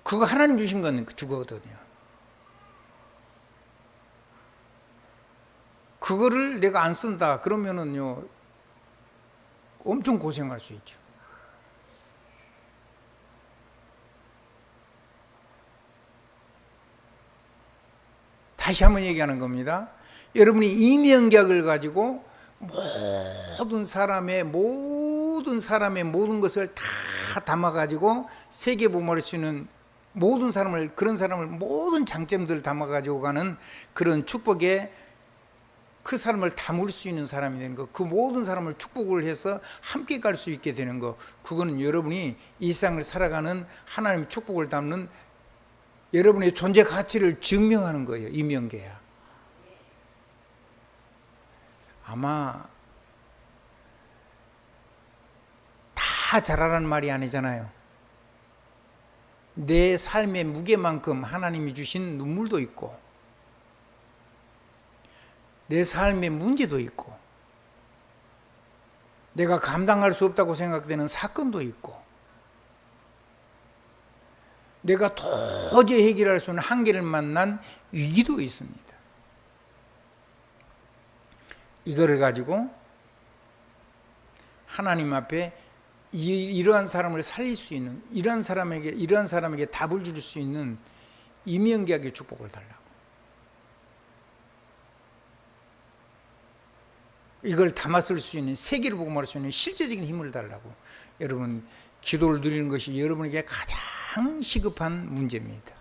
그거 하나님 주신 건 그거거든요. 그거를 내가 안 쓴다 그러면은요 엄청 고생할 수 있죠. 다시 한번 얘기하는 겁니다. 여러분이 임의응약을 가지고 모든 사람의 모든 것을 다 담아가지고 세계 복음할 수 있는 모든 사람을, 그런 사람을 모든 장점들을 담아가지고 가는 그런 축복에 그 사람을 담을 수 있는 사람이 되는 것, 그 모든 사람을 축복을 해서 함께 갈 수 있게 되는 것, 그거는 여러분이 일상을 살아가는 하나님의 축복을 담는 여러분의 존재 가치를 증명하는 거예요. 임명계야. 아마 다 잘하라는 말이 아니잖아요. 내 삶의 무게만큼 하나님이 주신 눈물도 있고 내 삶의 문제도 있고 내가 감당할 수 없다고 생각되는 사건도 있고 내가 도저히 해결할 수 없는 한계를 만난 위기도 있습니다. 이거를 가지고 하나님 앞에 이러한 사람을 살릴 수 있는, 이러한 사람에게 답을 줄 수 있는 임명계약의 축복을 달라고. 이걸 담았을 수 있는, 세계를 보고 말할 수 있는 실제적인 힘을 달라고. 여러분, 기도를 드리는 것이 여러분에게 가장 시급한 문제입니다.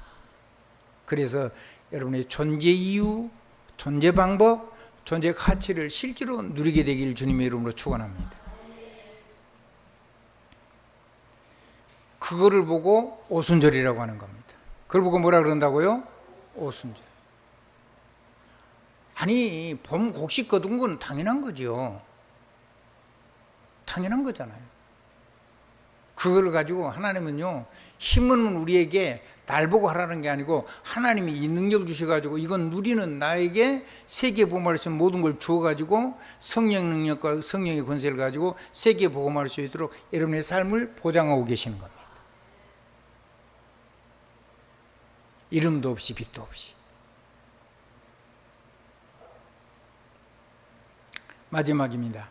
그래서 여러분의 존재 이유, 존재 방법, 존재 가치를 실제로 누리게 되길 주님의 이름으로 축원합니다. 그거를 보고 오순절이라고 하는 겁니다. 그걸 보고 뭐라 그런다고요? 오순절. 아니, 봄 곡식 거둔 건 당연한 거죠. 당연한 거잖아요. 그걸 가지고 하나님은요, 힘은 우리에게 날 보고 하라는 게 아니고 하나님이 이 능력을 주셔가지고 이건 누리는 나에게 세계 복음할 수 있는 모든 걸 주어가지고 성령 능력과 성령의 권세를 가지고 세계 복음할 수 있도록 여러분의 삶을 보장하고 계시는 겁니다. 이름도 없이 빛도 없이. 마지막입니다.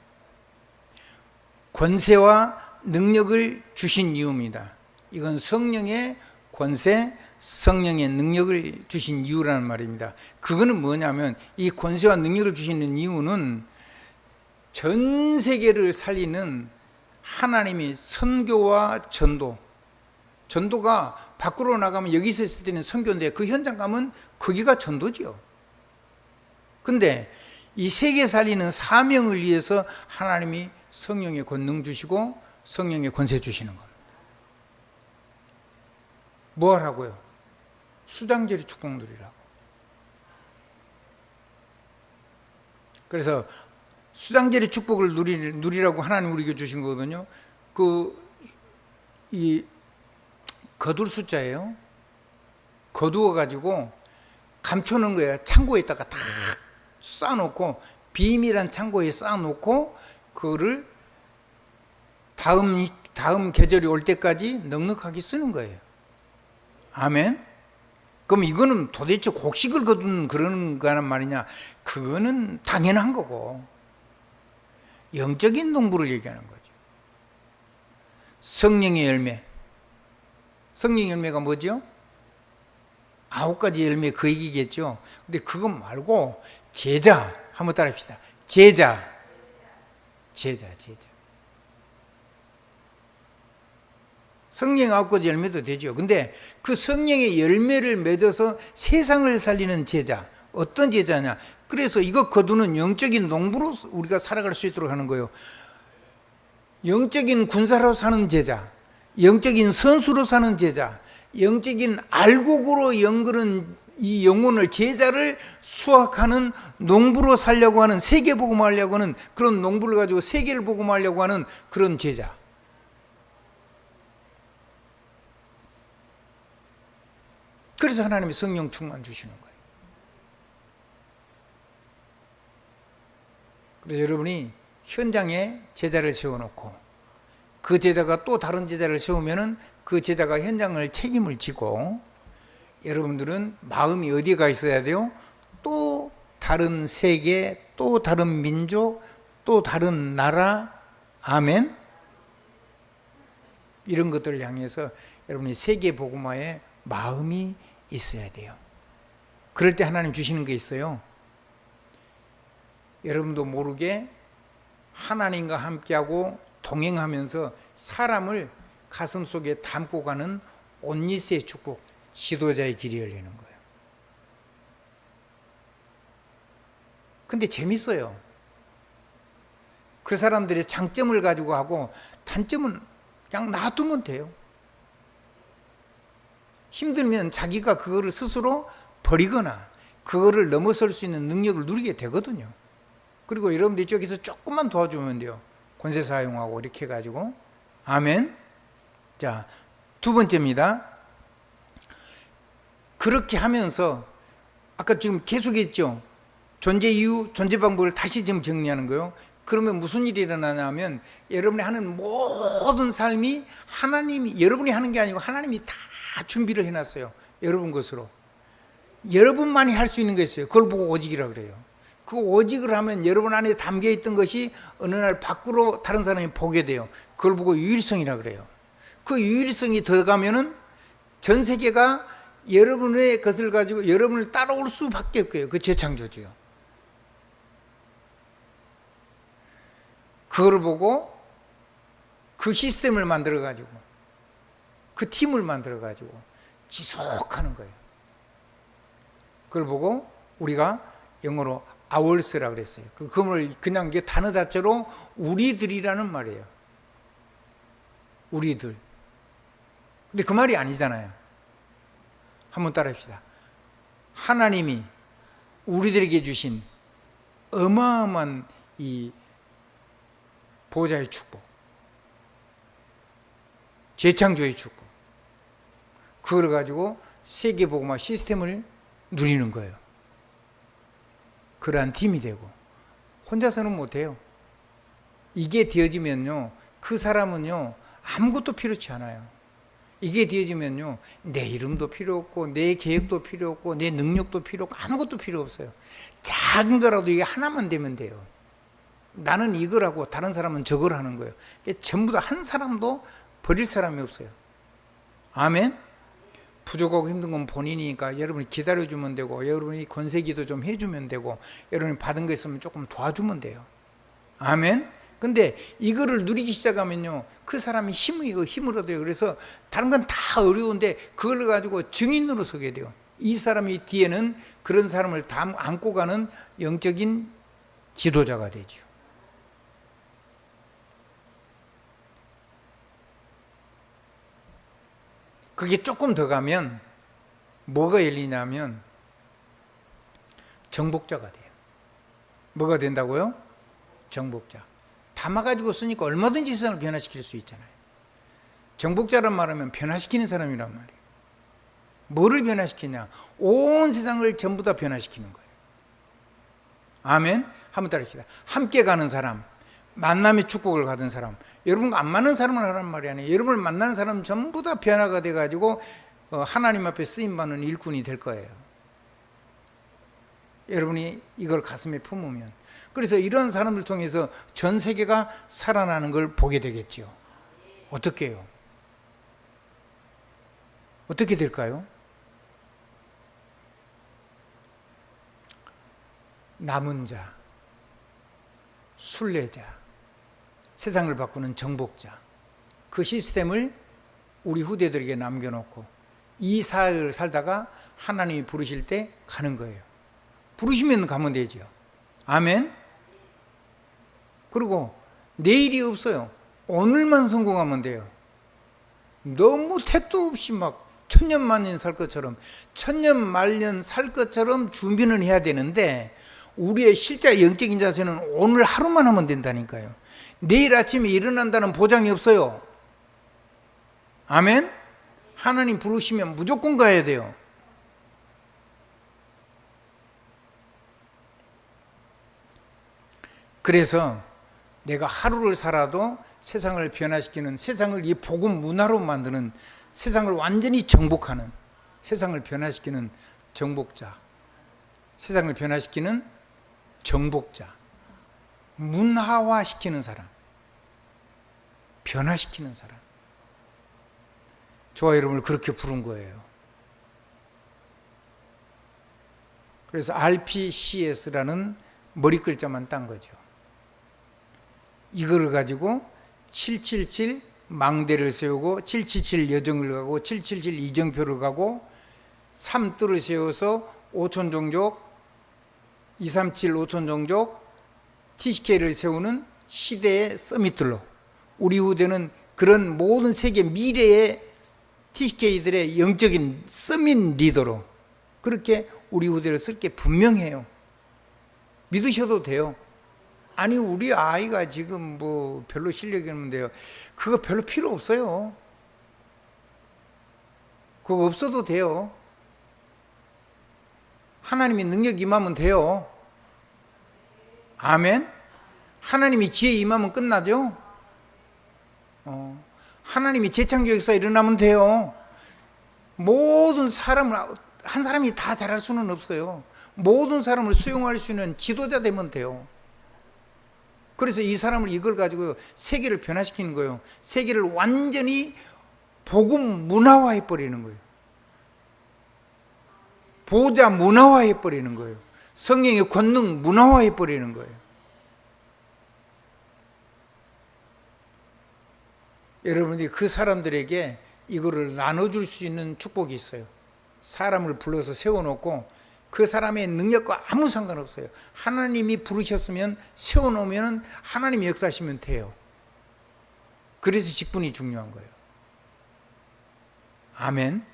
권세와 능력을 주신 이유입니다. 이건 성령의 권세, 성령의 능력을 주신 이유라는 말입니다. 그거는 뭐냐면 이 권세와 능력을 주시는 이유는 전 세계를 살리는 하나님이 선교와 전도가 밖으로 나가면 여기서 있을 때는 선교인데 그 현장 가면 거기가 전도지요. 근데 이 세계 살리는 사명을 위해서 하나님이 성령의 권능 주시고 성령의 권세 주시는 겁니다. 뭐 하라고요? 수장제리 축복 누리라고. 그래서 수장제리 축복을 누리라고 하나님 우리에게 주신 거거든요. 이 거둘 숫자예요. 거두어 가지고 감춰놓은 거예요. 창고에다가 다 쌓아놓고 비밀한 창고에 쌓아놓고 그거를 다음 계절이 올 때까지 넉넉하게 쓰는 거예요. 아멘. 그럼 이거는 도대체 곡식을 거둔 그런 거란 말이냐? 그거는 당연한 거고 영적인 농부를 얘기하는 거죠. 성령의 열매. 성령의 열매가 뭐죠? 9가지 열매 그 얘기겠죠. 근데 그거 말고 제자 한번 따라합시다. 제자. 성령의 9가지 열매도 되죠. 근데 그 성령의 열매를 맺어서 세상을 살리는 제자. 어떤 제자냐? 그래서 이거 거두는 영적인 농부로 우리가 살아갈 수 있도록 하는 거예요. 영적인 군사로 사는 제자, 영적인 선수로 사는 제자, 영적인 알곡으로 연그는 이 영혼을 제자를 수확하는 농부로 살려고 하는, 세계 복음하려고 하는 그런 농부를 가지고 세계를 복음하려고 하는 그런 제자. 그래서 하나님이 성령 충만 주시는 거예요. 그래서 여러분이 현장에 제자를 세워놓고 그 제자가 또 다른 제자를 세우면은 그 제자가 현장을 책임을 지고, 여러분들은 마음이 어디에 있어야 돼요? 또 다른 세계, 또 다른 민족, 또 다른 나라, 아멘? 이런 것들을 향해서 여러분이 세계 복음화에 마음이 있어야 돼요. 그럴 때 하나님 주시는 게 있어요. 여러분도 모르게 하나님과 함께하고 동행하면서 사람을 가슴속에 담고 가는 온니스의 축복, 지도자의 길이 열리는 거예요. 근데 재밌어요. 그 사람들의 장점을 가지고 하고 단점은 그냥 놔두면 돼요. 힘들면 자기가 그거를 스스로 버리거나 그거를 넘어설 수 있는 능력을 누리게 되거든요. 그리고 여러분들 이쪽에서 조금만 도와주면 돼요. 권세 사용하고 이렇게 해가지고. 아멘. 자, 두 번째입니다. 그렇게 하면서 아까 지금 계속했죠. 존재 이유, 존재 방법을 다시 지금 정리하는 거예요. 그러면 무슨 일이 일어나냐면 여러분이 하는 모든 삶이 하나님이, 여러분이 하는 게 아니고 하나님이 다 준비를 해놨어요. 여러분 것으로. 여러분만이 할 수 있는 게 있어요. 그걸 보고 오직이라고 그래요. 그 오직을 하면 여러분 안에 담겨있던 것이 어느 날 밖으로 다른 사람이 보게 돼요. 그걸 보고 유일성이라고 그래요. 그 유일성이 들어가면은 전 세계가 여러분의 것을 가지고 여러분을 따라올 수밖에 없고요. 그 재창조지요. 그걸 보고 그 시스템을 만들어 가지고 그 팀을 만들어 가지고 지속하는 거예요. 그걸 보고 우리가 영어로 oursel라고 그랬어요. 그걸 그냥 이게 단어 자체로 우리들이라는 말이에요. 우리들. 근데 그 말이 아니잖아요. 한번 따라합시다. 하나님이 우리들에게 주신 어마어마한 이 보좌의 축복, 재창조의 축복. 그걸 가지고 세계복음화 시스템을 누리는 거예요. 그러한 팀이 되고 혼자서는 못해요. 이게 되어지면요, 그 사람은요 아무것도 필요치 않아요. 이게 되어지면요, 내 이름도 필요 없고 내 계획도 필요 없고 내 능력도 필요 없고 아무것도 필요 없어요. 작은 거라도 이게 하나만 되면 돼요. 나는 이걸 하고 다른 사람은 저걸 하는 거예요. 전부 다 한 사람도 버릴 사람이 없어요. 아멘. 부족하고 힘든 건 본인이니까 여러분이 기다려주면 되고, 여러분이 권세기도 좀 해주면 되고, 여러분이 받은 거 있으면 조금 도와주면 돼요. 아멘. 근데 이거를 누리기 시작하면요, 그 사람이 힘을 얻어요. 그래서 다른 건 다 어려운데 그걸 가지고 증인으로 서게 돼요. 이 사람이 뒤에는 그런 사람을 다 안고 가는 영적인 지도자가 되죠. 그게 조금 더 가면 뭐가 열리냐면 정복자가 돼요. 뭐가 된다고요? 정복자. 담아가지고 쓰니까 얼마든지 세상을 변화시킬 수 있잖아요. 정복자란 말하면 변화시키는 사람이란 말이에요. 뭐를 변화시키냐? 온 세상을 전부 다 변화시키는 거예요. 아멘. 한번 따라합시다. 함께 가는 사람, 만남의 축복을 받은 사람. 여러분과 안 맞는 사람을 하란 말이 아니에요. 여러분을 만나는 사람 전부 다 변화가 돼가지고 하나님 앞에 쓰임받는 일꾼이 될 거예요. 여러분이 이걸 가슴에 품으면. 그래서 이런 사람을 통해서 전 세계가 살아나는 걸 보게 되겠죠. 어떻게 해요? 어떻게 될까요? 남은 자, 순례자, 세상을 바꾸는 정복자, 그 시스템을 우리 후대들에게 남겨놓고 이 사회를 살다가 하나님이 부르실 때 가는 거예요. 부르시면 가면 되죠. 아멘. 그리고 내일이 없어요. 오늘만 성공하면 돼요. 너무 택도 없이 막 천년만년 살 것처럼, 천년만년 살 것처럼 준비는 해야 되는데, 우리의 실제 영적인 자세는 오늘 하루만 하면 된다니까요. 내일 아침에 일어난다는 보장이 없어요. 아멘. 하나님 부르시면 무조건 가야 돼요. 그래서 내가 하루를 살아도 세상을 변화시키는, 세상을 이 복음 문화로 만드는, 세상을 완전히 정복하는, 세상을 변화시키는 정복자, 세상을 변화시키는 정복자, 문화화시키는 사람, 변화시키는 사람, 저와 여러분을 그렇게 부른 거예요. 그래서 RPCS라는 머리 글자만 딴 거죠. 이거를 가지고 777 망대를 세우고, 777 여정을 가고, 777 이정표를 가고, 3뜰을 세워서 5천 종족, 237 5천 종족, TCK를 세우는 시대의 서밋들로, 우리 후대는 그런 모든 세계 미래의 TCK들의 영적인 서밋 리더로 그렇게 우리 후대를 쓸 게 분명해요. 믿으셔도 돼요. 아니, 우리 아이가 지금 뭐 별로 실력이 없는데요. 그거 별로 필요 없어요. 그거 없어도 돼요. 하나님의 능력 임하면 돼요. 아멘. 하나님이 지혜 임하면 끝나죠. 하나님이 재창조 역사 일어나면 돼요. 모든 사람을, 한 사람이 다 잘할 수는 없어요. 모든 사람을 수용할 수 있는 지도자 되면 돼요. 그래서 이 사람을 이걸 가지고 세계를 변화시키는 거예요. 세계를 완전히 복음 문화화해 버리는 거예요. 보좌 문화화해 버리는 거예요. 성령의 권능 문화화해 버리는 거예요. 여러분이 그 사람들에게 이거를 나눠줄 수 있는 축복이 있어요. 사람을 불러서 세워놓고 그 사람의 능력과 아무 상관없어요. 하나님이 부르셨으면 세워놓으면 하나님이 역사하시면 돼요. 그래서 직분이 중요한 거예요. 아멘.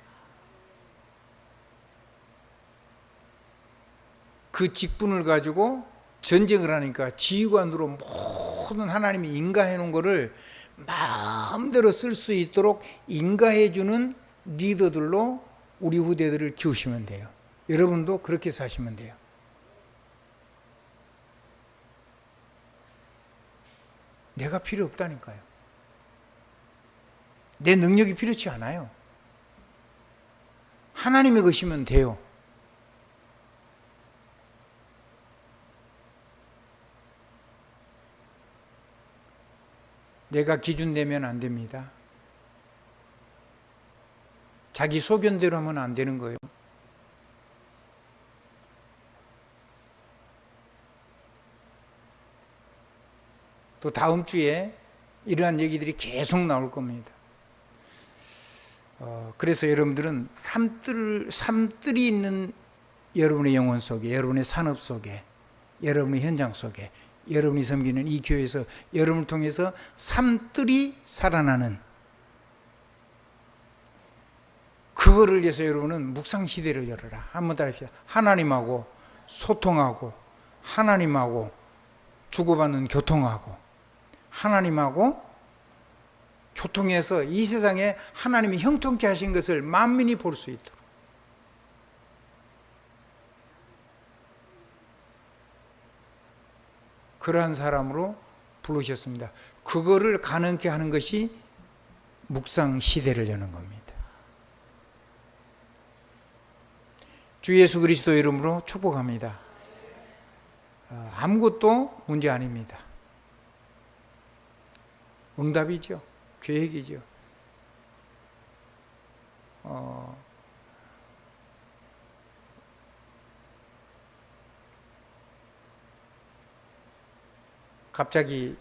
그 직분을 가지고 전쟁을 하니까 지휘관으로 모든 하나님이 인가해 놓은 거를 마음대로 쓸 수 있도록 인가해주는 리더들로 우리 후대들을 키우시면 돼요. 여러분도 그렇게 사시면 돼요. 내가 필요 없다니까요. 내 능력이 필요치 않아요. 하나님의 것이면 돼요. 내가 기준 내면 안 됩니다. 자기 소견대로 하면 안 되는 거예요. 또 다음 주에 이러한 얘기들이 계속 나올 겁니다. 그래서 여러분들은 삶들이 있는 여러분의 영혼 속에, 여러분의 산업 속에, 여러분의 현장 속에, 여러분이 섬기는 이 교회에서 여러분을 통해서 삶들이 살아나는, 그거를 위해서 여러분은 묵상 시대를 열어라. 한번 따라합시다. 하나님하고 소통하고, 하나님하고 주고받는 교통하고, 하나님하고 교통해서 이 세상에 하나님이 형통케 하신 것을 만민이 볼 수 있도록, 그러한 사람으로 부르셨습니다. 그거를 가능케 하는 것이 묵상 시대를 여는 겁니다. 주 예수 그리스도 이름으로 축복합니다. 아무것도 문제 아닙니다. 응답이죠. 계획이죠. 갑자기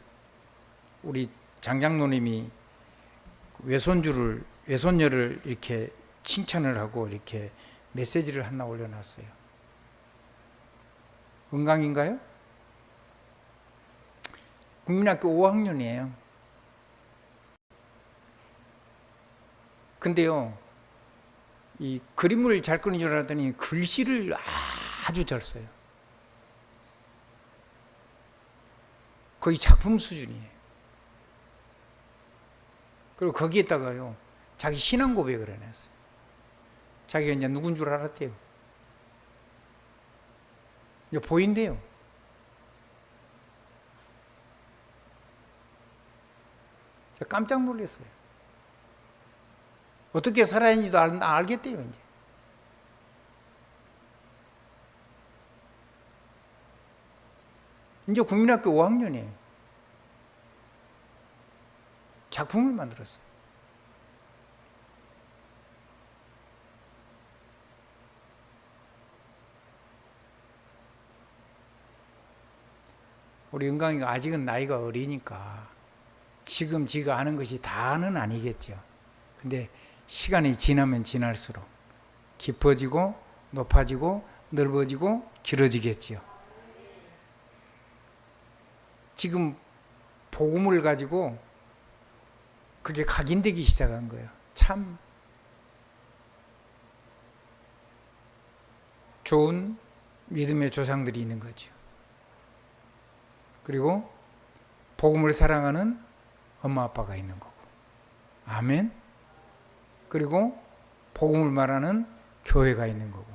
우리 장장로님이 외손녀를 이렇게 칭찬을 하고 이렇게 메시지를 하나 올려놨어요. 은강인가요? 국민학교 5학년이에요. 근데요, 이 그림을 잘 그리는 줄 알았더니 글씨를 아주 잘 써요. 거의 작품 수준이에요. 그리고 거기에다가요, 자기 신앙 고백을 해냈어요. 자기가 이제 누군 줄 알았대요. 이제 보인대요. 제가 깜짝 놀랐어요. 어떻게 살아야 하는지도 알겠대요, 이제. 이제 국민학교 5학년이에요. 작품을 만들었어요. 우리 은강이가 아직은 나이가 어리니까 지금 지가 아는 것이 다는 아니겠죠. 근데 시간이 지나면 지날수록 깊어지고 높아지고 넓어지고 길어지겠지요. 지금 복음을 가지고 그게 각인되기 시작한 거예요. 참 좋은 믿음의 조상들이 있는 거죠. 그리고 복음을 사랑하는 엄마 아빠가 있는 거고, 아멘. 그리고 복음을 말하는 교회가 있는 거고,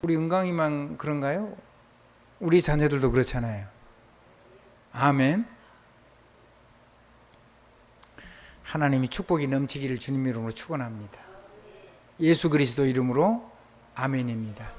우리 은강이만 그런가요? 우리 자녀들도 그렇잖아요. 아멘. 하나님이 축복이 넘치기를 주님 이름으로 축원합니다. 예수 그리스도 이름으로 아멘입니다.